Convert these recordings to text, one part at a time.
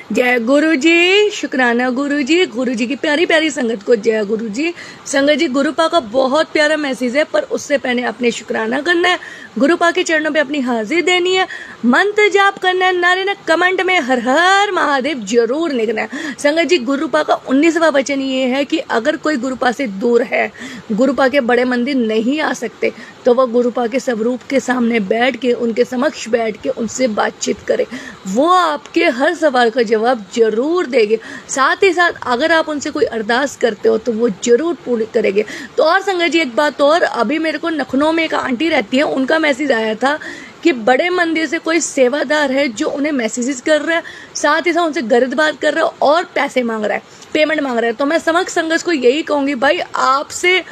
जय गुरु जी, शुक्राना गुरु जी की प्यारी प्यारी संगत को जय गुरु जी। संगत जी, गुरुपा का बहुत प्यारा मैसेज है, पर उससे पहले अपने शुक्राना करना है, गुरुपा के चरणों पे अपनी हाजिरी देनी है, मंत्र जाप करना है, नारे ने कमेंट में हर हर महादेव जरूर लिखना है। संगत जी, गुरुपा का 19वां वचन ये है कि अगर कोई गुरुपा से दूर है, गुरुपा के बड़े मंदिर नहीं आ सकते, तो वह गुरुपा के स्वरूप के सामने बैठ के, उनके समक्ष बैठ के उनसे बातचीत करे। वो आपके हर सवाल का जवाब जरूर देंगे। साथ ही साथ अगर आप उनसे कोई अरदास करते हो तो वो जरूर पूरी करेंगे। तो और संगत जी, एक बात और, अभी मेरे को लखनऊ में एक आंटी रहती है, उनका मैसेज आया था कि बड़े मंदिर से कोई सेवादार है जो उन्हें मैसेजेस कर रहा है, साथ ही साथ उनसे गलत बात कर रहा है और पैसे मांग रहा है, पेमेंट मांग रहा है। तो मैं समक्ष संगत को यही कहूँगी, भाई आपसे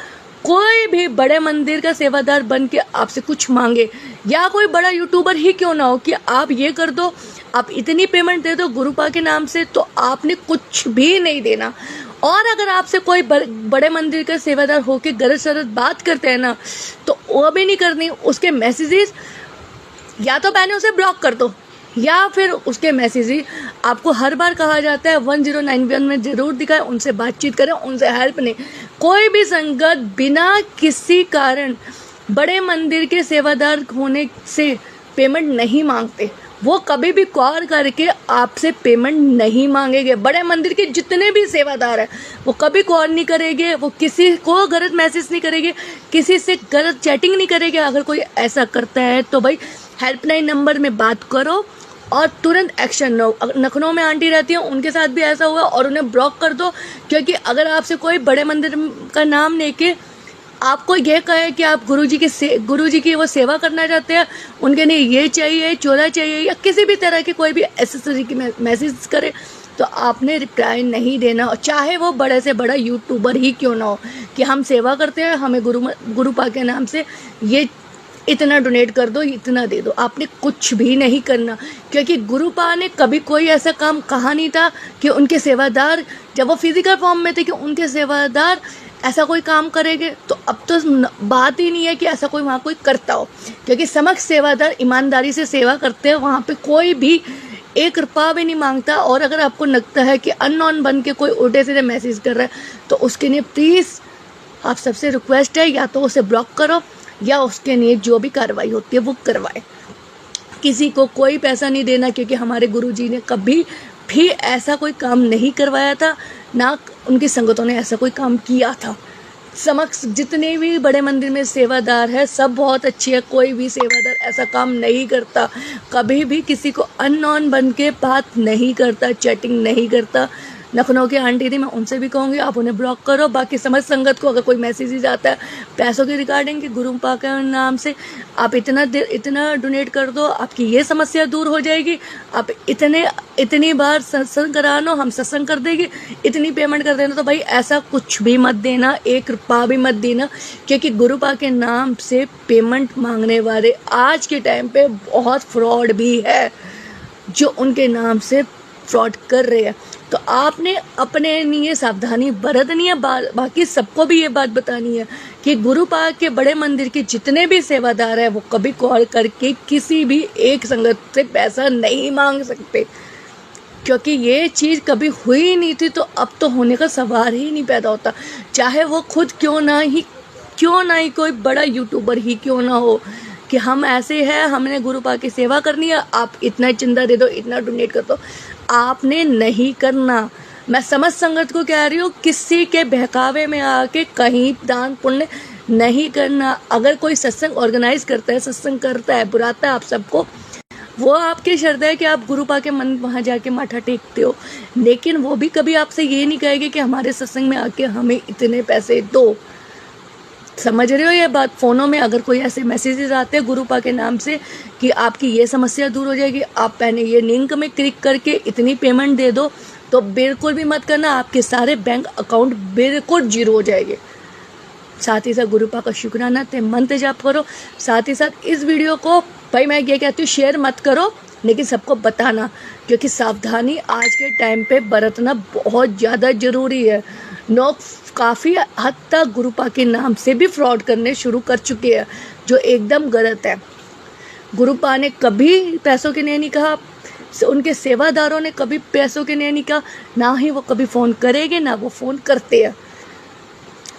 कोई भी बड़े मंदिर का सेवादार बन के आपसे कुछ मांगे, या कोई बड़ा यूट्यूबर ही क्यों ना हो, कि आप ये कर दो, आप इतनी पेमेंट दे दो गुरुपा के नाम से, तो आपने कुछ भी नहीं देना। और अगर आपसे कोई बड़े मंदिर का सेवादार होके गलत सलत बात करते हैं ना, तो वो भी नहीं करनी। उसके मैसेजेस या तो पहले उसे ब्लॉक कर दो, या फिर उसके मैसेज आपको हर बार कहा जाता है 1091 में जरूर दिखाएं, उनसे बातचीत करें, उनसे हेल्प नहीं। कोई भी संगत बिना किसी कारण बड़े मंदिर के सेवादार होने से पेमेंट नहीं मांगते। वो कभी भी कॉल करके आपसे पेमेंट नहीं मांगेंगे। बड़े मंदिर के जितने भी सेवादार हैं वो कभी कॉल नहीं करेंगे, वो किसी को गलत मैसेज नहीं करेंगे, किसी से गलत चैटिंग नहीं करेंगे। अगर कोई ऐसा करता है तो भाई हेल्पलाइन नंबर में बात करो और तुरंत एक्शन लो। लखनऊ में आंटी रहती है, उनके साथ भी ऐसा हुआ, और उन्हें ब्लॉक कर दो। क्योंकि अगर आपसे कोई बड़े मंदिर का नाम लेके आपको यह कहे कि आप गुरुजी की वो सेवा करना चाहते हैं, उनके लिए ये चाहिए, चोला चाहिए, या किसी भी तरह की कोई भी एसेसरी की मैसेज करे, तो आपने रिप्लाई नहीं देना। और चाहे वो बड़े से बड़ा यूट्यूबर ही क्यों ना हो, कि हम सेवा करते हैं, हमें गुरुपा के नाम से ये इतना डोनेट कर दो, इतना दे दो, आपने कुछ भी नहीं करना। क्योंकि गुरुपा ने कभी कोई ऐसा काम कहा नहीं था कि उनके सेवादार, जब वो फिजिकल फॉर्म में थे, कि उनके सेवादार ऐसा कोई काम करेंगे। तो अब तो बात ही नहीं है कि ऐसा कोई वहाँ कोई करता हो, क्योंकि समक्ष सेवादार ईमानदारी से सेवा करते हैं, वहाँ पे कोई भी 1 रुपया भी नहीं मांगता। और अगर आपको लगता है कि अननोन बन के कोई उल्टे सीधे मैसेज कर रहा है, तो उसके लिए प्लीज़ आप सबसे रिक्वेस्ट है, या तो उसे ब्लॉक करो, या उसके लिए जो भी कार्रवाई होती है वो करवाए। किसी को कोई पैसा नहीं देना, क्योंकि हमारे गुरुजी ने कभी भी ऐसा कोई काम नहीं करवाया था, ना उनकी संगतों ने ऐसा कोई काम किया था। समक्ष जितने भी बड़े मंदिर में सेवादार है, सब बहुत अच्छे है। कोई भी सेवादार ऐसा काम नहीं करता, कभी भी किसी को अननोन बन के बात नहीं करता, चैटिंग नहीं करता। लखनऊ की आंटी थी, मैं उनसे भी कहूँगी आप उन्हें ब्लॉक करो। बाकी समझ संगत को अगर कोई मैसेज आता है पैसों के रिगार्डिंग कि गुरुपा के नाम से आप इतना डोनेट कर दो, आपकी ये समस्या दूर हो जाएगी, आप इतनी बार सत्संग करा लो, हम सत्संग कर देंगे, इतनी पेमेंट कर देना, तो भाई ऐसा कुछ भी मत देना, 1 रुपया भी मत देना। क्योंकि गुरुपा के नाम से पेमेंट मांगने वाले आज के टाइम पे बहुत फ्रॉड भी है, जो उनके नाम से फ्रॉड कर रहे हैं। तो आपने अपने लिए सावधानी बरतनी है। बाकी सबको भी ये बात बतानी है कि गुरुपा के बड़े मंदिर के जितने भी सेवादार हैं, वो कभी कॉल करके किसी भी एक संगत से पैसा नहीं मांग सकते। क्योंकि ये चीज़ कभी हुई नहीं थी, तो अब तो होने का सवाल ही नहीं पैदा होता। चाहे वो खुद क्यों ना ही कोई बड़ा यूट्यूबर ही क्यों ना हो, कि हम ऐसे हैं, हमने गुरुपा की सेवा करनी है, आप इतना चंदा दे दो, इतना डोनेट कर दो, आपने नहीं करना। मैं समझ संगत को कह रही हूँ, किसी के बहकावे में आके कहीं दान पुण्य नहीं करना। अगर कोई सत्संग ऑर्गेनाइज करता है, सत्संग करता है, बुलाता है आप सबको, वो आपकी श्रद्धा है कि आप गुरुपा के मन वहाँ जाके माथा टेकते हो, लेकिन वो भी कभी आपसे ये नहीं कहेगी कि हमारे सत्संग में आके हमें इतने पैसे दो। समझ रहे हो ये बात? फोनों में अगर कोई ऐसे मैसेजेस आते हैं गुरुपा के नाम से कि आपकी ये समस्या दूर हो जाएगी, आप पहले ये लिंक में क्लिक करके इतनी पेमेंट दे दो, तो बिल्कुल भी मत करना। आपके सारे बैंक अकाउंट बिल्कुल जीरो हो जाएंगे। साथ ही साथ गुरुपा का शुक्राना ते मंत्र जाप करो। साथ ही साथ इस वीडियो को, भाई मैं ये कहती हूँ, शेयर मत करो, लेकिन सबको बताना, क्योंकि सावधानी आज के टाइम पे बरतना बहुत ज़्यादा ज़रूरी है। लोग काफ़ी हद तक गुरुपा के नाम से भी फ्रॉड करने शुरू कर चुके हैं, जो एकदम गलत है। गुरुपा ने कभी पैसों के लिए नहीं कहा, उनके सेवादारों ने कभी पैसों के लिए नहीं कहा, ना ही वो कभी फ़ोन करेंगे, ना वो फ़ोन करते हैं।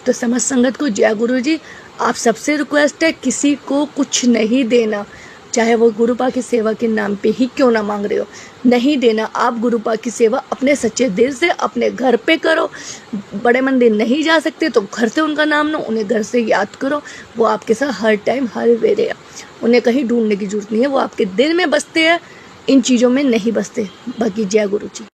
तो समझ संगत को जय गुरु जी। आप सबसे रिक्वेस्ट है, किसी को कुछ नहीं देना, चाहे वो गुरुपा की सेवा के नाम पे ही क्यों ना मांग रहे हो, नहीं देना। आप गुरुपा की सेवा अपने सच्चे दिल से अपने घर पे करो। बड़े मंदिर नहीं जा सकते तो घर से उनका नाम लो, उन्हें घर से याद करो। वो आपके साथ हर टाइम हर वेरे है, उन्हें कहीं ढूंढने की जरूरत नहीं है, वो आपके दिल में बसते हैं, इन चीज़ों में नहीं बसते। बाकी जय गुरु जी।